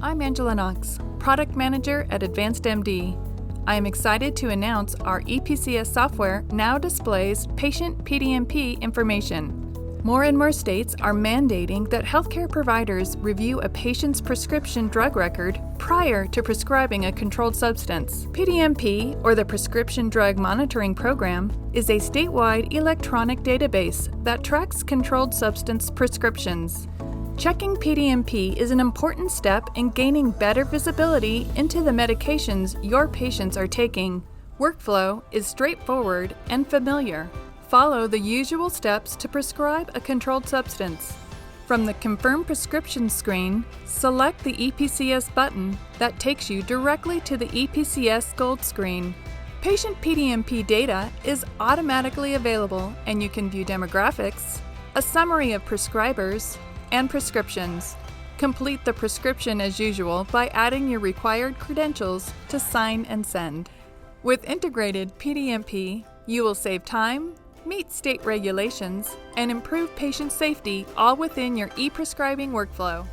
I'm Angela Knox, Product Manager at AdvancedMD. I am excited to announce our EPCS software now displays patient PDMP information. More and more states are mandating that healthcare providers review a patient's prescription drug record prior to prescribing a controlled substance. PDMP, or the Prescription Drug Monitoring Program, is a statewide electronic database that tracks controlled substance prescriptions. Checking PDMP is an important step in gaining better visibility into the medications your patients are taking. Workflow is straightforward and familiar. Follow the usual steps to prescribe a controlled substance. From the Confirm Prescription screen, select the EPCS button that takes you directly to the EPCS Gold screen. Patient PDMP data is automatically available, and you can view demographics, a summary of prescribers, and prescriptions. Complete the prescription as usual by adding your required credentials to sign and send. With integrated PDMP, you will save time, meet state regulations, and improve patient safety all within your ePrescribing workflow.